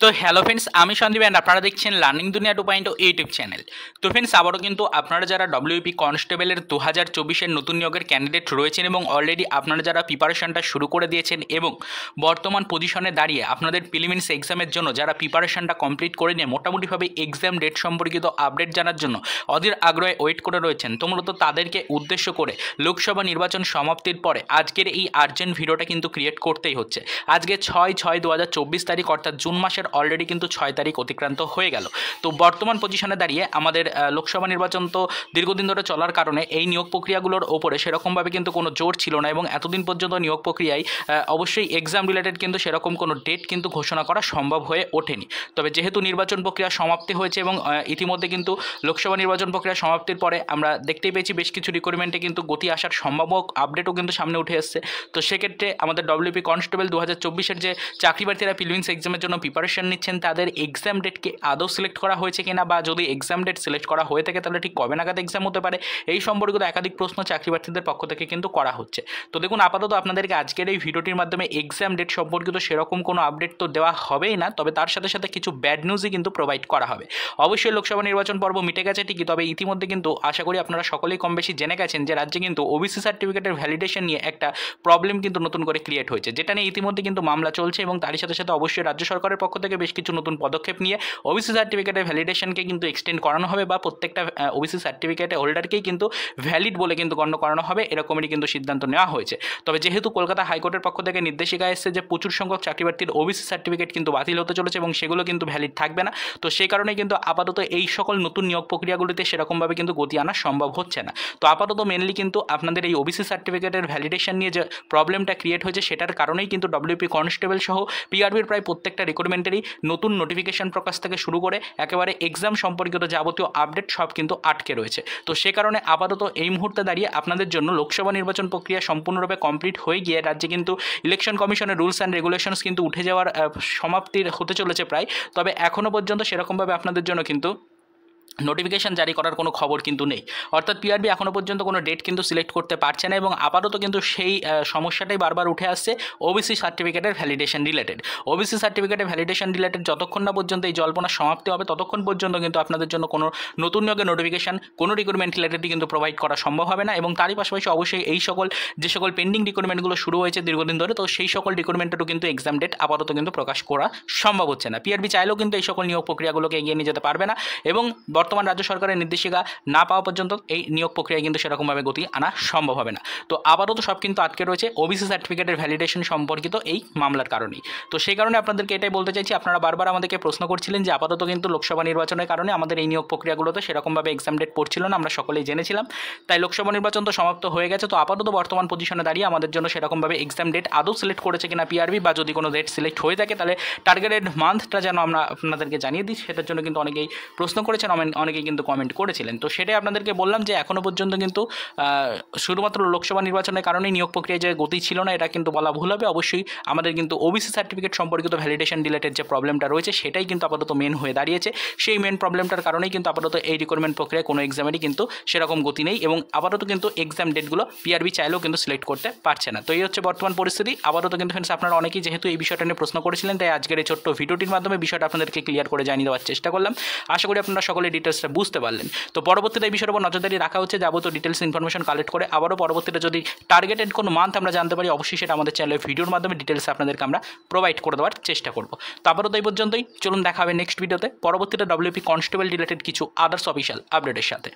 তো hello friends, আমি Sandeep and আপনারা দেখছেন লার্নিং দুনিয়া 2.0 ইউটিউব চ্যানেল। তো ফ্রেন্ডস, আবারও কিন্তু আপনারা যারা ডব্লিউপি কনস্টেবলের 2024-এর নতুন নিয়োগের ক্যান্ডিডেট রয়েছেন এবং অলরেডি আপনারা যারা প্রিপারেশনটা শুরু করে দিয়েছেন এবং বর্তমান পজিশনে দাঁড়িয়ে আপনাদের প্রিলিমিনারি এক্সামের জন্য যারা প্রিপারেশনটা কমপ্লিট করে নিয়ে মোটামুটিভাবে এক্সাম ডেট সম্পর্কিত আপডেট জানার জন্য অধীর আগ্রহে ওয়েট করে রয়েছেন, তো মূলত তাদেরকে উদ্দেশ্য করে লোকসভা নির্বাচন সমাপ্তির পরে আজকের এই আর্জেন্ট ভিডিওটা কিন্তু ক্রিয়েট করতেই হচ্ছে। আজকে 6/6/2024 তারিখ, অর্থাৎ জুন মাসের অলরেডি কিন্তু 6 তারিখ অতিক্রান্ত হয়ে গেল। তো বর্তমান পজিশনে দাঁড়িয়ে আমাদের লোকসভা নির্বাচন তো দীর্ঘদিন ধরে চলার কারণে এই নিয়োগ প্রক্রিয়াগুলোর ওপরে সেরকমভাবে কিন্তু কোনো জোর ছিল না এবং এতদিন পর্যন্ত নিয়োগ প্রক্রিয়ায় অবশ্যই এক্সাম রিলেটেড কিন্তু সেরকম কোনো ডেট কিন্তু ঘোষণা করা সম্ভব হয়ে ওঠেনি। তবে যেহেতু নির্বাচন প্রক্রিয়া সমাপ্তি হয়েছে এবং ইতিমধ্যে কিন্তু লোকসভা নির্বাচন প্রক্রিয়া সমাপ্তির পরে আমরা দেখতেই পেয়েছি বেশ কিছু রিক্রুটমেন্টে কিন্তু গতি আসার সম্ভাবক আপডেটও কিন্তু সামনে উঠে এসছে। তো সেক্ষেত্রে আমাদের ডব্লিউপি কনস্টেবল 2024-এর যে চাকরি প্রার্থীরা প্রিলিমিনারি এক্সামের জন্য প্রিপারেশন নিচ্ছেন তাদের এক্সাম ডেটকে আদৌ সিলেক্ট করা হয়েছে কিনা, বা যদি এক্সাম ডেট সিলেক্ট করা হয়ে থাকে তাহলে ঠিক কবে নাগাদ এক্সাম হতে পারে, এই সম্পর্কিত একাধিক প্রশ্ন চাকরি প্রার্থীদের পক্ষ থেকে কিন্তু করা হচ্ছে। তো দেখুন, আপাতত আপনাদেরকে আজকের এই ভিডিওটির মাধ্যমে এক্সাম ডেট সম্পর্কিত সেরকম কোনো আপডেট তো দেওয়া হবেই না, তবে তার সাথে সাথে কিছু ব্যাড নিউজই কিন্তু প্রোভাইড করা হবে। অবশ্যই লোকসভা নির্বাচন পর্ব মিটে গেছে ঠিকই, তবে ইতিমধ্যে কিন্তু আশা করি আপনারা সকলেই কম বেশি জেনে গেছেন যে রাজ্যে কিন্তু ওবিসি সার্টিফিকেটের ভ্যালিডেশন নিয়ে একটা প্রবলেম কিন্তু নতুন করে ক্রিয়েট হয়েছে, যেটা নিয়ে ইতিমধ্যে কিন্তু মামলা চলছে এবং তারই সাথে সাথে অবশ্যই রাজ্য সরকারের পক্ষ থেকে বেশ কিছু নতুন পদক্ষেপ নিয়ে ওবিসি সার্টিফিকেটের ভ্যালিডেশনকে কিন্তু এক্সটেন্ড করানো হবে বা প্রত্যেকটা ওবিসি সার্টিফিকেটের হোল্ডারকেই কিন্তু ভ্যালিড বলে কিন্তু গণ্য করানো হবে, এরকমই কিন্তু সিদ্ধান্ত নেওয়া হয়েছে। তবে যেহেতু কলকাতা হাইকোর্টের পক্ষ থেকে নির্দেশিকা এসেছে যে প্রচুর সংখ্যক চাকরি প্রার্থীর ওবিসি সার্টিফিকেট কিন্তু বাতিল হতে চলেছে এবং সেগুলো কিন্তু ভ্যালিড থাকবে না, তো সেই কারণে কিন্তু আপাতত এই সকল নতুন নিয়োগ প্রক্রিয়াগুলিতে সেরকমভাবে কিন্তু গতি আনা সম্ভব হচ্ছে না। তো আপাতত মেনলি কিন্তু আপনাদের এই ওবিসি সার্টিফিকেটের ভ্যালিডেশন নিয়ে যে প্রবলেমটা ক্রিয়েট হয়েছে সেটার কারণেই কিন্তু ডব্লিউপি কনস্টেবল সহ পিআরবির প্রায় প্রত্যেকটা রিক্রুটমেন্টেরই নতুন নোটিফিকেশন প্রকাশ থেকে শুরু করে একেবারে এক্সাম সম্পর্কিত যাবতীয় আপডেট সব কিন্তু আটকে রয়েছে। তো সে কারণে আপাতত এই মুহূর্তে দাঁড়িয়ে আপনাদের জন্য লোকসভা নির্বাচন প্রক্রিয়া সম্পূর্ণরূপে কমপ্লিট হয়ে গিয়ে রাজ্যে কিন্তু ইলেকশন কমিশনের রুলস অ্যান্ড রেগুলেশনস কিন্তু উঠে যাওয়ার সমাপ্তির হতে চলেছে প্রায়, তবে এখনও পর্যন্ত সেরকমভাবে আপনাদের জন্য কিন্তু নোটিফিকেশন জারি করার কোনো খবর কিন্তু নেই, অর্থাৎ পিআরবি এখনও পর্যন্ত কোনো ডেট কিন্তু সিলেক্ট করতে পারছে না এবং আপাতত কিন্তু সেই সমস্যাটাই বারবার উঠে আসছে ওবিসি সার্টিফিকেটের ভ্যালিডেশন রিলেটেড। ওবিসি সার্টিফিকেটের ভ্যালিডেশন রিলেটেড যতক্ষণ না পর্যন্ত এই জল্পনা সমাপ্তি হবে ততক্ষণ পর্যন্ত কিন্তু আপনাদের জন্য কোনো নতুন নিয়োগের নোটিফিকেশন কোনো রিক্রুটমেন্ট রিলেটেডই কিন্তু প্রোভাইড করা সম্ভব হবে না এবং তারই পাশাপাশি অবশ্যই এই সকল যে সকল পেন্ডিং রিক্রুটমেন্টগুলো শুরু হয়েছে দীর্ঘদিন ধরে, তো সেই সকল রিক্রুটমেন্টেরও কিন্তু এক্সাম ডেট আপাতত কিন্তু প্রকাশ করা সম্ভব হচ্ছে না। পিআরবি চাইলেও কিন্তু এই সকল নিয়োগ প্রক্রিয়াগুলোকে এগিয়ে নিয়ে যেতে পারবে না এবং বর্তমান রাজ্য সরকারের নির্দেশিকা না পাওয়া পর্যন্ত এই নিয়োগ প্রক্রিয়ায় কিন্তু সেরকমভাবে গতি আনা সম্ভব হবে না। তো আপাতত সব কিন্তু আটকে রয়েছে ওবিসি সার্টিফিকেটের ভ্যালিডেশন সম্পর্কিত এই মামলার কারণেই। তো সেই কারণে আপনাদেরকে এটাই বলতে চাইছি, আপনারা বারবার আমাদেরকে প্রশ্ন করছিলেন যে আপাতত কিন্তু লোকসভা নির্বাচনের কারণে আমাদের এই নিয়োগ প্রক্রিয়াগুলোতে সেরকমভাবে এক্সাম ডেট পড়ছিল না, আমরা সকলেই জেনেছিলাম। তাই লোকসভা নির্বাচন তো সমাপ্ত হয়ে গেছে, তো আপাতত বর্তমান পজিশনে দাঁড়িয়ে আমাদের জন্য সেরকমভাবে এক্সাম ডেট আদৌ সিলেক্ট করেছে কিনা পিআরবি, বা যদি কোনো ডেট সিলেক্ট হয়ে থাকে তাহলে টার্গেটেড মান্থটা যেন আমরা আপনাদেরকে জানিয়ে দিই, সেটার জন্য কিন্তু অনেকেই প্রশ্ন করেছেন, অনেকেই কিন্তু কমেন্ট করেছিলেন। তো সেটাই আপনাদেরকে বললাম যে এখনও পর্যন্ত কিন্তু শুধুমাত্র লোকসভা নির্বাচনের কারণেই নিয়োগ প্রক্রিয়ায় যে গতি ছিল না এটা কিন্তু বলা ভুল হবে। অবশ্যই আমাদের কিন্তু ওবিসি সার্টিফিকেট সম্পর্কিত ভ্যালিডেশন রিলেটেড যে প্রবলেমটা রয়েছে সেটাই কিন্তু আপাতত মেন হয়ে দাঁড়িয়েছে। সেই মেন প্রবলেমটার কারণেই কিন্তু আপাতত এই রিক্রুটমেন্ট প্রক্রিয়ায় কোনো এক্সামেরই কিন্তু সেরকম গতি নেই এবং আপাতত কিন্তু এক্সাম ডেটগুলো পিআরবি চাইলেও কিন্তু সিলেক্ট করতে পারছে না। তো এই হচ্ছে বর্তমান পরিস্থিতি। আপাতত কিন্তু ফ্রেন্ডস আপনারা অনেকেই যেহেতু এই বিষয়টা নিয়ে প্রশ্ন করেছিলেন, তাই আজকের এই ছোট্ট ভিডিওটির মাধ্যমে বিষয়টা আপনাদেরকে ক্লিয়ার করে জানিয়ে দেওয়ার চেষ্টা করলাম। আশা করি আপনারা সকলে ডিটেলসটা বুঝতে পারলেন। তো পরবর্তীতে এই বিষয়ের উপর নজরদারি রাখা হচ্ছে, যাবতীয় ডিটেলস ইনফরমেশন কালেক্ট করে আবারও পরবর্তীতে যদি টার্গেটেড কোনো মান্থ আমরা জানতে পারি অবশ্যই সেটা আমাদের চ্যানেলের ভিডিওর মাধ্যমে ডিটেলস আপনাদেরকে আমরা প্রোভাইড করে দেওয়ার চেষ্টা করব। তো আপাতত এই পর্যন্তই, চলুন দেখা হবে নেক্সট ভিডিওতে পরবর্তীতে ডব্লিউপি কনস্টেবল রিলেটেড কিছু আদার্স অফিসিয়াল আপডেটের সাথে।